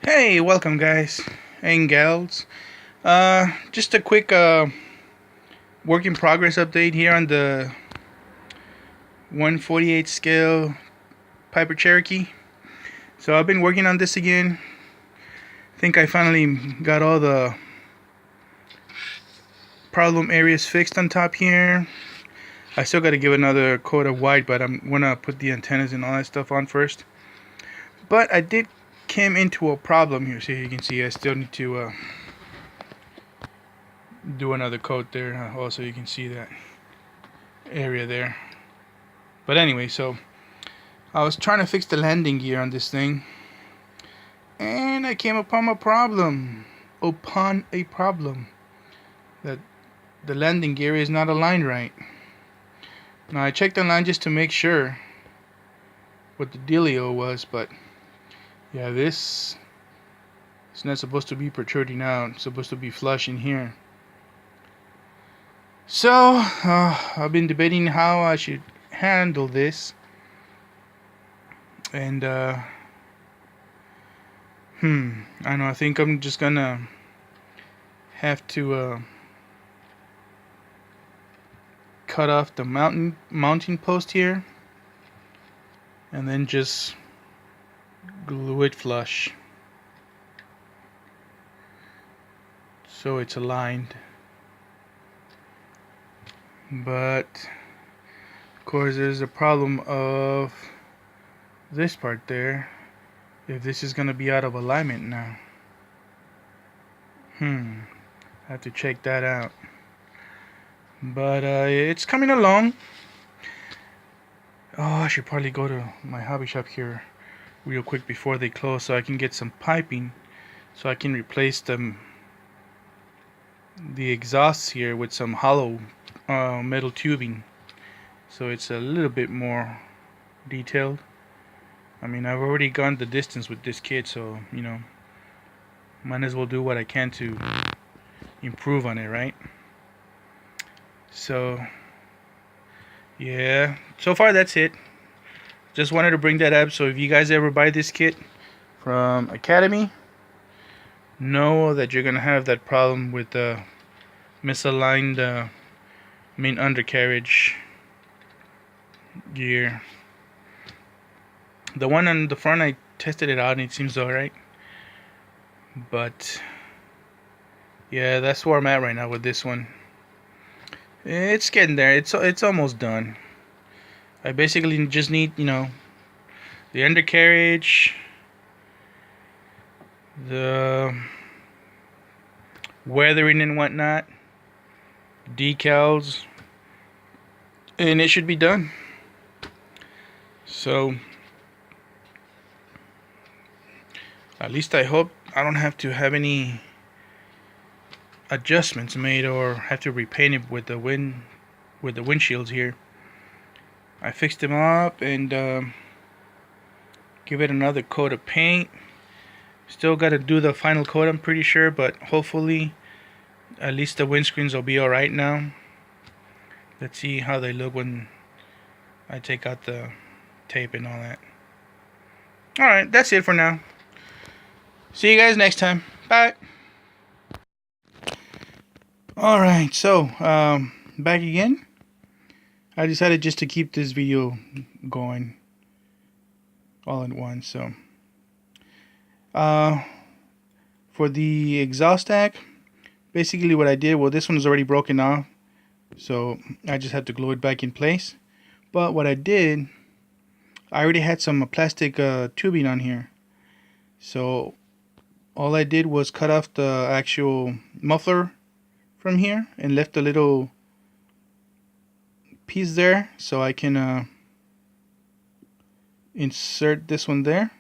Hey, welcome guys and gals. Just a quick work in progress update here on the 148 scale Piper Cherokee. So I've been working on this again. I think I finally got all the problem areas fixed on top here. I still got to give another coat of white, but I'm gonna put the antennas and all that stuff on first. But I did came into a problem here. So you can see I still need to do another coat there. Also, you can see that area there. But anyway, so I was trying to fix the landing gear on this thing, and I came upon a problem. That the landing gear is not aligned right. Now I checked the line just to make sure what the dealio was, but yeah, this is not supposed to be protruding out. It's supposed to be flush in here. So I've been debating how I should handle this, and I know. I think I'm just gonna have to cut off the mounting post here, and then just glue it flush so it's aligned. But of course, there's a problem of this part there. If this is gonna be out of alignment now, I have to check that out. But it's coming along. Oh, I should probably go to my hobby shop here real quick before they close, so I can get some piping, so I can replace the exhausts here with some hollow metal tubing, so it's a little bit more detailed. I mean, I've already gone the distance with this kit, so might as well do what I can to improve on it, right? So yeah, so far that's it. Just wanted to bring that up, so if you guys ever buy this kit from Academy, know that you're gonna have that problem with the misaligned main undercarriage gear. The one on the front, I tested it out and it seems alright, but yeah, that's where I'm at right now with this one. It's getting there. It's almost done. I basically just need, the undercarriage, the weathering and whatnot, decals, and it should be done. So at least I hope I don't have to have any adjustments made or have to repaint it with the windshields here. I fixed them up and give it another coat of paint. Still got to do the final coat, I'm pretty sure, but hopefully at least the windscreens will be alright now. Let's see how they look when I take out the tape and all that. Alright, that's it for now. See you guys next time. Bye. Alright, so back again. I decided just to keep this video going all at once. So for the exhaust stack, basically what I did, well, this one is already broken off, so I just had to glue it back in place. But what I did, I already had some plastic tubing on here, so all I did was cut off the actual muffler from here and left a little piece there, so I can insert this one there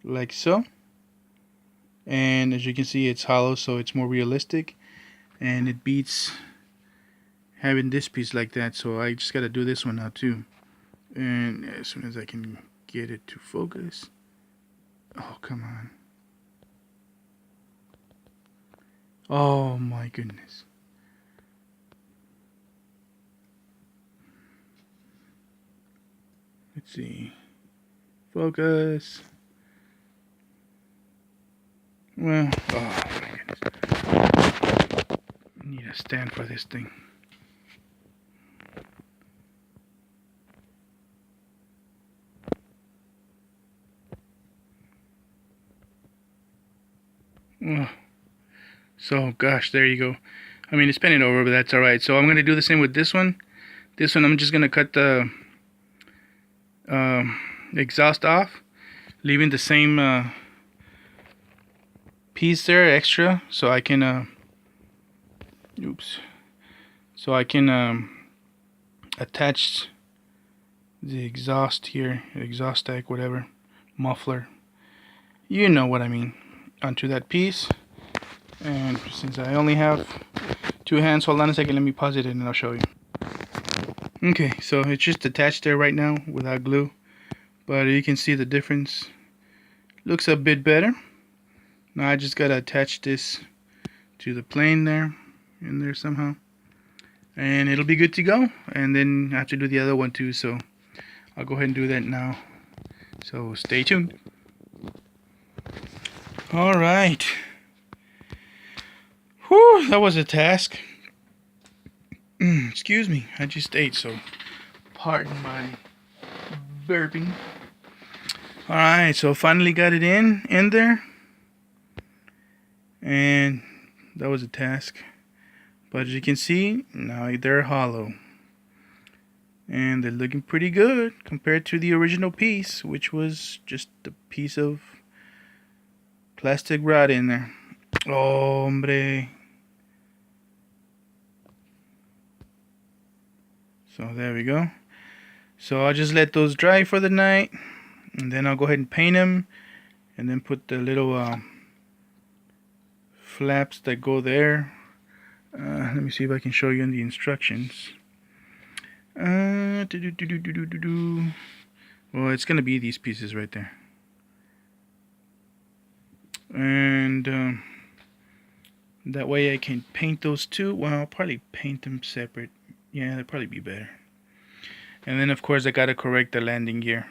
like so. And as you can see, it's hollow, so it's more realistic, and it beats having this piece like that. So I just got to do this one now too, and as soon as I can get it to focus. Oh, come on. Oh my goodness. Let's see. Focus. Well, oh my goodness. I need a stand for this thing. Oh. So, gosh, there you go. I mean, it's painted over, but that's alright. So I'm going to do the same with this one. This one, I'm just going to cut the exhaust off, leaving the same piece there extra, so I can so I can attach the exhaust here, exhaust stack, whatever, muffler, you know what I mean, onto that piece. And since I only have two hands, hold on a second, let me pause it and I'll show you. Okay, so it's just attached there right now without glue, but you can see the difference. Looks a bit better. Now I just gotta attach this to the plane there, in there somehow, and it'll be good to go. And then I have to do the other one too, so I'll go ahead and do that now. So stay tuned. Alright. Whew, that was a task. Excuse me, I just ate, so pardon my burping. Alright, so finally got it in there. And that was a task. But as you can see, now they're hollow. And they're looking pretty good compared to the original piece, which was just a piece of plastic rod in there. Oh, hombre. So there we go. So I'll just let those dry for the night, and then I'll go ahead and paint them, and then put the little flaps that go there. Let me see if I can show you in the instructions. Well, it's gonna be these pieces right there, and that way I can paint those two. Well, I'll probably paint them separate. Yeah, that'd probably be better. And then of course I gotta correct the landing gear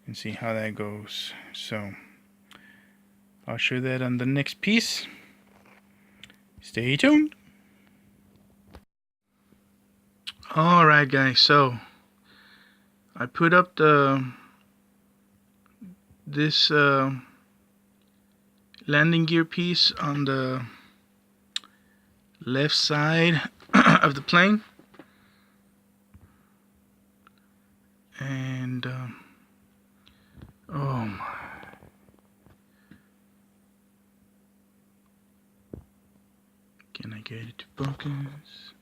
and see how that goes. So I'll show that on the next piece. Stay tuned. Alright guys, so I put up this landing gear piece on the left side of the plane, and oh my, can I get it to focus?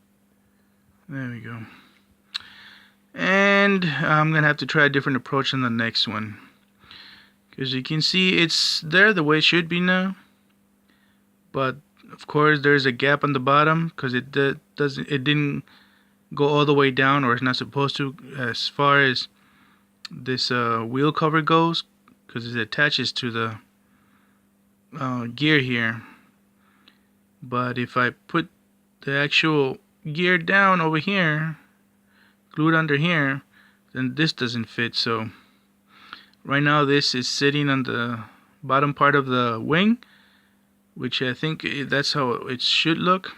There we go. And I'm gonna have to try a different approach on the next one, because you can see it's there the way it should be now, but of course there's a gap on the bottom because it didn't go all the way down, or it's not supposed to, as far as this wheel cover goes, because it attaches to the gear here. But if I put the actual gear down over here, glued under here, then this doesn't fit. So right now this is sitting on the bottom part of the wing, which I think that's how it should look.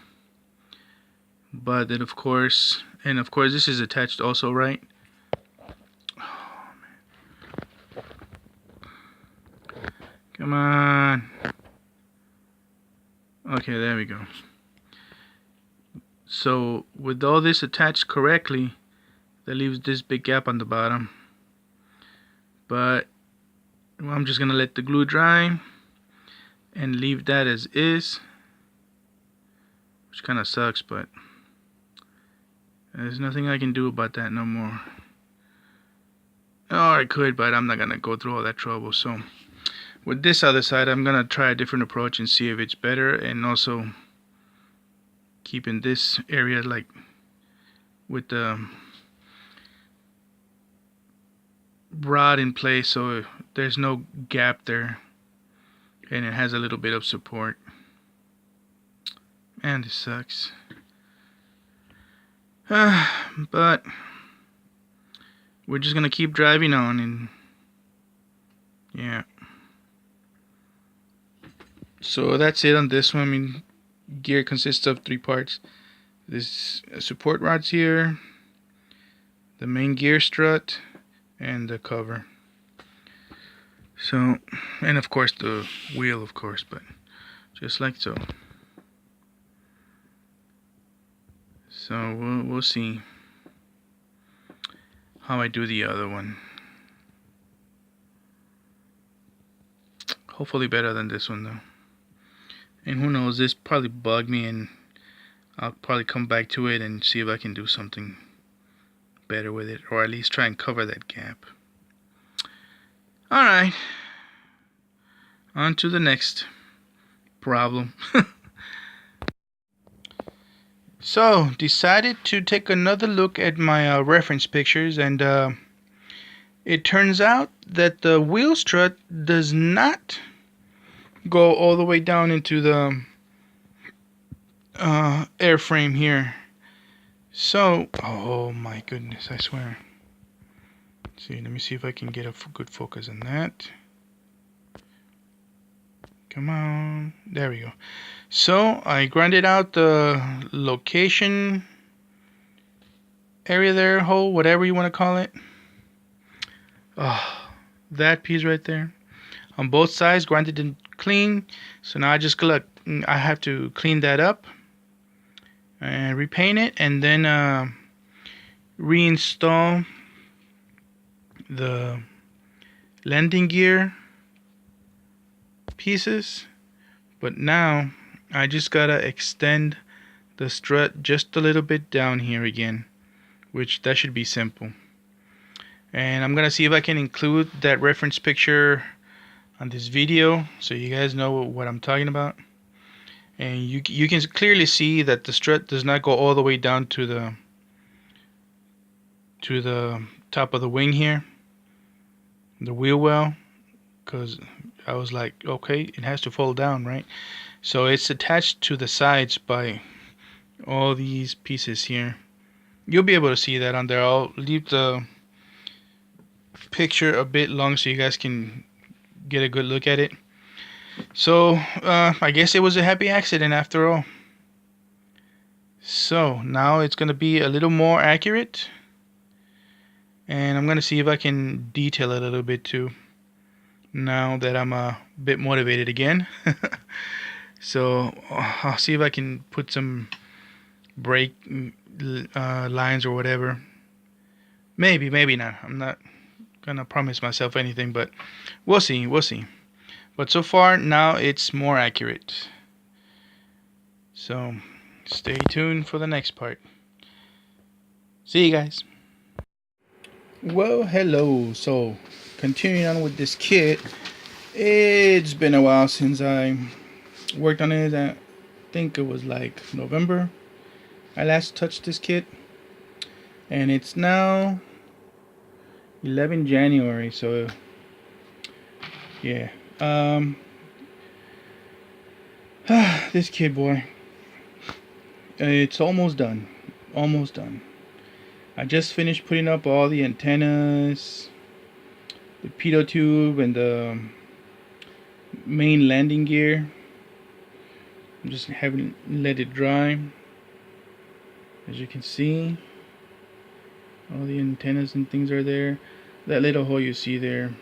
But then of course, this is attached also, right? Oh, man. Come on. Okay, there we go. So with all this attached correctly, that leaves this big gap on the bottom. But I'm just gonna let the glue dry and leave that as is, which kind of sucks, but there's nothing I can do about that no more. Or I could, but I'm not gonna go through all that trouble. So with this other side, I'm gonna try a different approach and see if it's better, and also keeping this area like with the rod in place, so there's no gap there and it has a little bit of support. Man, this sucks. But we're just gonna keep driving on, and yeah. So that's it on this one. I mean, gear consists of 3 parts. This support rods here, the main gear strut, and the cover. So, and of course the wheel, of course, but just like so. So we'll see how I do the other one. Hopefully better than this one though. And who knows, this probably bugged me, and I'll probably come back to it and see if I can do something better with it, or at least try and cover that gap. Alright, on to the next problem. So, decided to take another look at my reference pictures, and it turns out that the wheel strut does not go all the way down into the airframe here. So, oh my goodness, I swear. Let's see, let me see if I can get a good focus on that. Come on, there we go. So I grinded out the location area there, hole, whatever you want to call it. Oh, that piece right there. On both sides, grinded and clean. So now I have to clean that up and repaint it, and then reinstall the landing gear pieces. But now I just gotta extend the strut just a little bit down here again, which that should be simple. And I'm gonna see if I can include that reference picture on this video so you guys know what I'm talking about. And you can clearly see that the strut does not go all the way down to the top of the wing here, the wheel well, because I was like, okay, it has to fall down, right? So it's attached to the sides by all these pieces here. You'll be able to see that on there. I'll leave the picture a bit long so you guys can get a good look at it. So I guess it was a happy accident after all. So now it's gonna be a little more accurate, and I'm gonna see if I can detail it a little bit too, now that I'm a bit motivated again. So I'll see if I can put some brake lines or whatever. Maybe not. I'm not gonna promise myself anything, but we'll see. But so far now it's more accurate. So stay tuned for the next part. See you guys. Well, hello. So continuing on with this kit, it's been a while since I worked on it. I think it was like November I last touched this kit, and it's now 11 January, so yeah. This kit, boy, it's almost done. I just finished putting up all the antennas, the pitot tube, and the main landing gear. I'm just having let it dry. As you can see, all the antennas and things are there. That little hole you see there,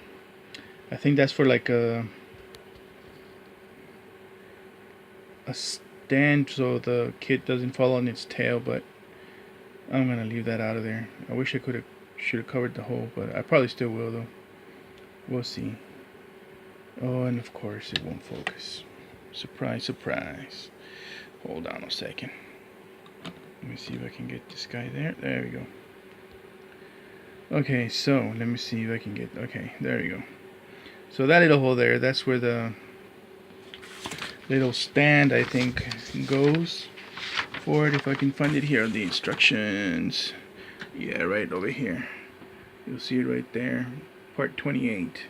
I think that's for like a stand so the kit doesn't fall on its tail, but I'm gonna leave that out of there. I wish I should have covered the hole, but I probably still will though. We'll see. Oh, and of course it won't focus. Surprise, surprise. Hold on a second. Let me see if I can get this guy there. There we go. Okay, so let me see if I can get. Okay, there we go. So that little hole there, that's where the little stand, I think, goes for it. If I can find it here on the instructions. Yeah, right over here. You'll see it right there. Part 28.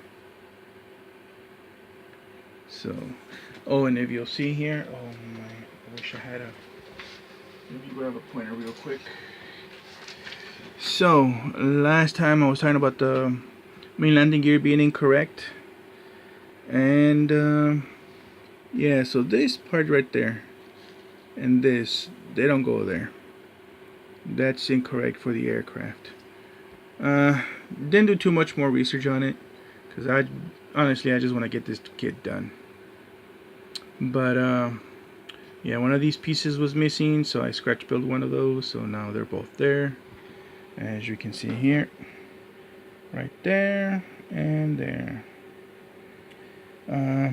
So, oh, and if you'll see here, oh my, I wish I had a. Let me grab a pointer real quick. So, last time I was talking about the main landing gear being incorrect, and Yeah, so this part right there and this, they don't go there. That's incorrect for the aircraft. Didn't do too much more research on it because honestly I just want to get this kit done. But yeah, one of these pieces was missing, so I scratch built one of those, so now they're both there, as you can see here, right there and there.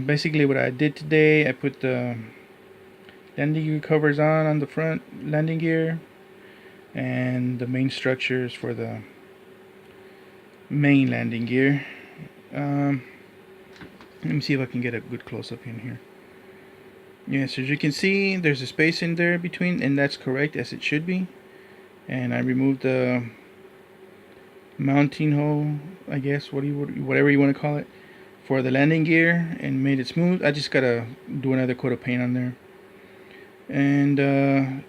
Basically what I did today, I put the landing gear covers on the front landing gear, and the main structures for the main landing gear. Let me see if I can get a good close-up in here. Yes, as you can see, there's a space in there between, and that's correct, as it should be. And I removed the mounting hole, I guess, whatever you want to call it, for the landing gear, and made it smooth. I just gotta do another coat of paint on there. And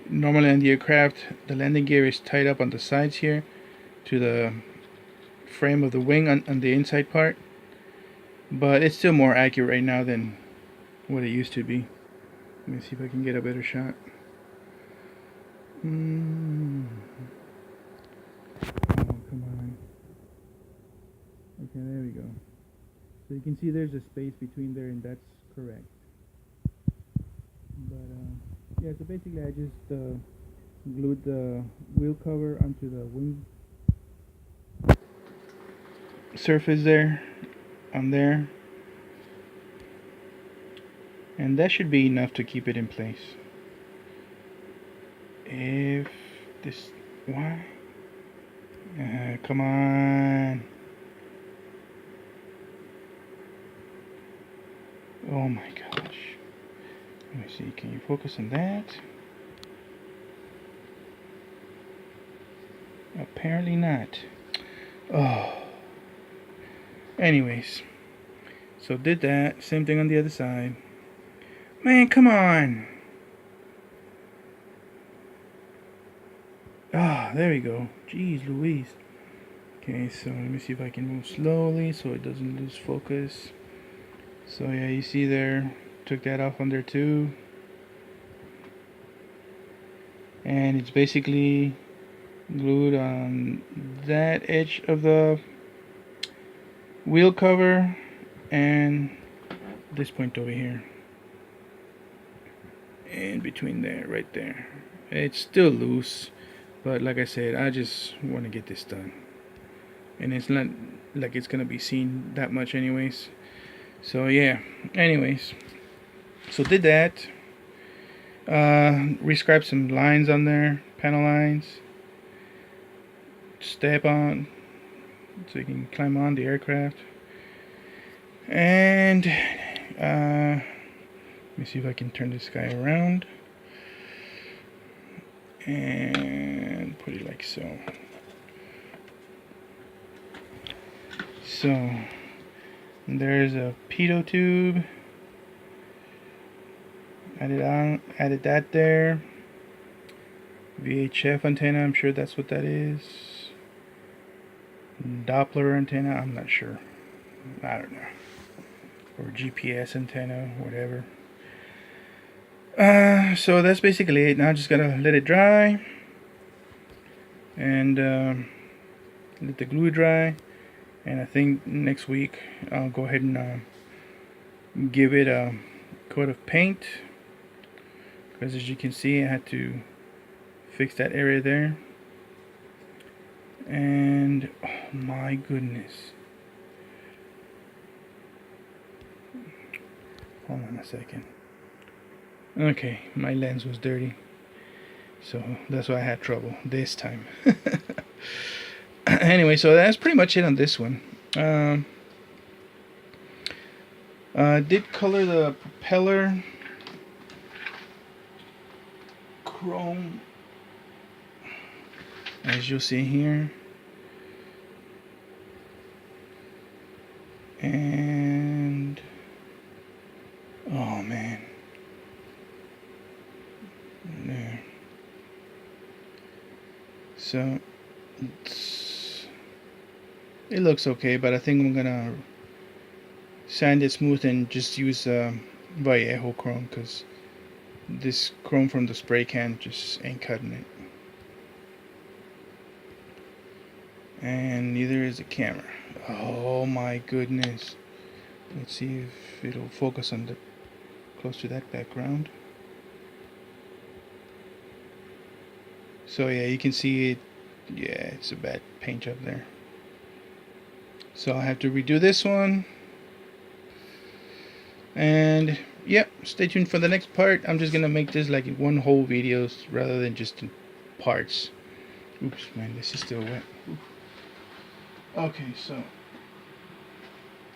normally on the aircraft, the landing gear is tied up on the sides here to the frame of the wing on the inside part, but it's still more accurate right now than what it used to be. Let me see if I can get a better shot. Oh, come on. Okay, there we go. So you can see there's a space between there, and that's correct. But yeah, so basically I just glued the wheel cover onto the wing surface there, on there, and that should be enough to keep it in place. If this, why? Come on. Oh my gosh. Let me see, can you focus on that? Apparently not. Oh. Anyways, so did that. Same thing on the other side. Man, come on. Ah, there we go. Jeez Louise. Okay, so let me see if I can move slowly so it doesn't lose focus. So yeah, you see there, took that off on there too. And it's basically glued on that edge of the wheel cover and this point over here. In between there, right there. It's still loose, but like I said, I just want to get this done. And it's not like it's gonna be seen that much anyways. So yeah, anyways, so did that. Rescribed some lines on there, panel lines. Step on, so you can climb on the aircraft. And let me see if I can turn this guy around and put it like so. So there's a pitot tube. Added that there. VHF antenna, I'm sure that's what that is. Doppler antenna, I'm not sure. I don't know. Or GPS antenna, whatever. So that's basically it. Now I just gotta let it dry and let the glue dry. And I think next week I'll go ahead and give it a coat of paint, because as you can see I had to fix that area there. And oh my goodness, hold on a second. Okay, my lens was dirty, so that's why I had trouble this time. Anyway, so that's pretty much it on this one. Did color the propeller chrome, as you'll see here. And oh man, there. So it looks okay, but I think I'm gonna sand it smooth and just use Vallejo chrome, because this chrome from the spray can just ain't cutting it. And neither is the camera. Oh my goodness. Let's see if it'll focus on the close to that background. So yeah, you can see it. Yeah, it's a bad paint job there. So I'll have to redo this one. And yep, stay tuned for the next part. I'm just gonna make this like one whole video rather than just in parts. Oops, man, this is still wet. Okay,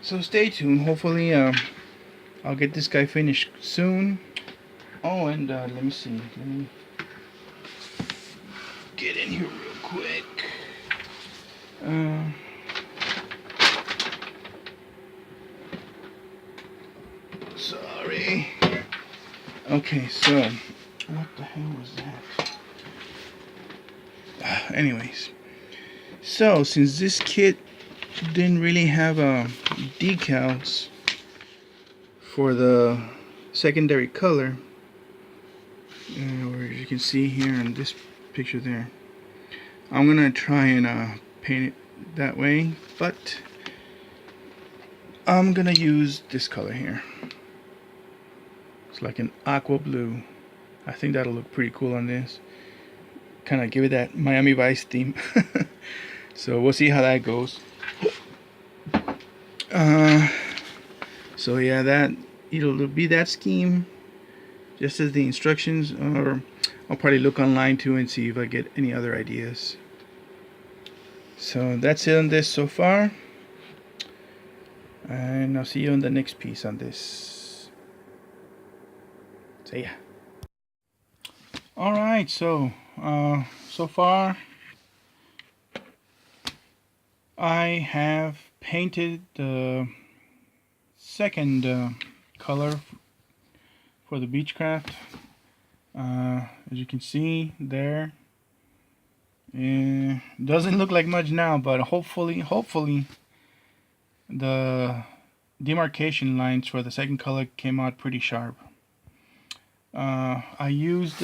so stay tuned. Hopefully, I'll get this guy finished soon. Oh, and let me see. Let me get in here real quick. Sorry. Okay, so what the hell was that? Anyways, so since this kit didn't really have decals for the secondary color, or as you can see here in this picture there, I'm gonna try and paint it that way, but I'm gonna use this color here. It's like an aqua blue. I think that'll look pretty cool on this. Kind of give it that Miami Vice theme. So we'll see how that goes. So yeah, it'll be that scheme, just as the instructions, or I'll probably look online too and see if I get any other ideas. So that's it on this so far, and I'll see you on the next piece on this. So yeah. Alright, so so far I have painted the second color for the Beechcraft. As you can see there, doesn't look like much now, but hopefully the demarcation lines for the second color came out pretty sharp. I used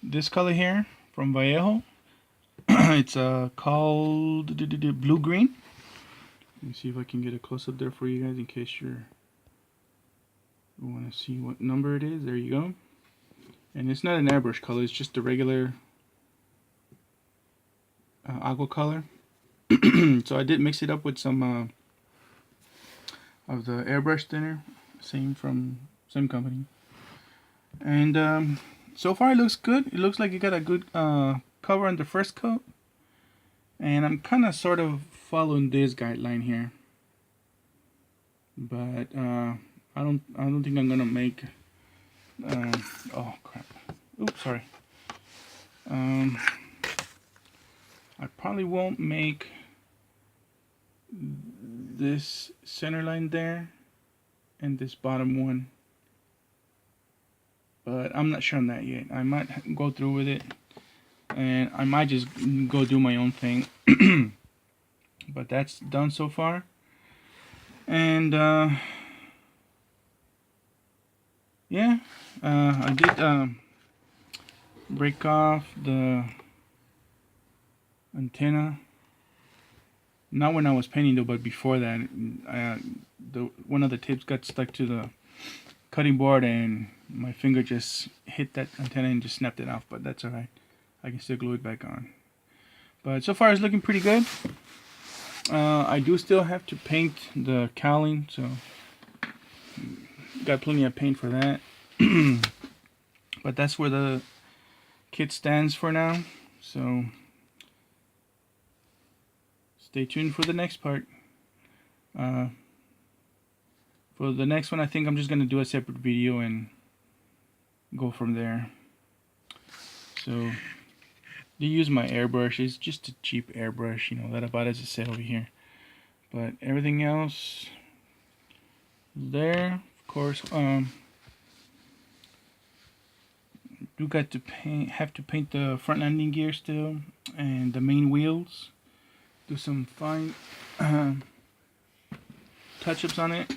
this color here from Vallejo. It's called blue green. Let me see if I can get a close up there for you guys in case you want to see what number it is. There you go. And it's not an airbrush color, it's just a regular aqua color. So I did mix it up with some of the airbrush thinner, same company. And so far it looks good. It looks like it got a good cover on the first coat, and I'm kind of sort of following this guideline here, but I don't think I'm gonna make oh crap, oops, sorry. I probably won't make this center line there and this bottom one, but I'm not sure on that yet. I might go through with it, and I might just go do my own thing. But that's done so far. And yeah, I did break off the antenna, not when I was painting though, but before that. One of the tips got stuck to the cutting board, and my finger just hit that antenna and just snapped it off, but that's alright. I can still glue it back on. But so far it's looking pretty good. I do still have to paint the cowling, so got plenty of paint for that. But that's where the kit stands for now, so stay tuned for the next part. For the next one, I think I'm just gonna do a separate video and go from there. So they use my airbrush. It's just a cheap airbrush, you know, that about as a set over here. But everything else is there. Of course, do got to have to paint the front landing gear still, and the main wheels. Do some fine touch-ups on it,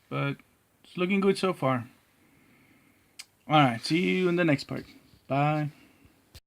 but It's looking good so far. Alright, see you in the next part. Bye.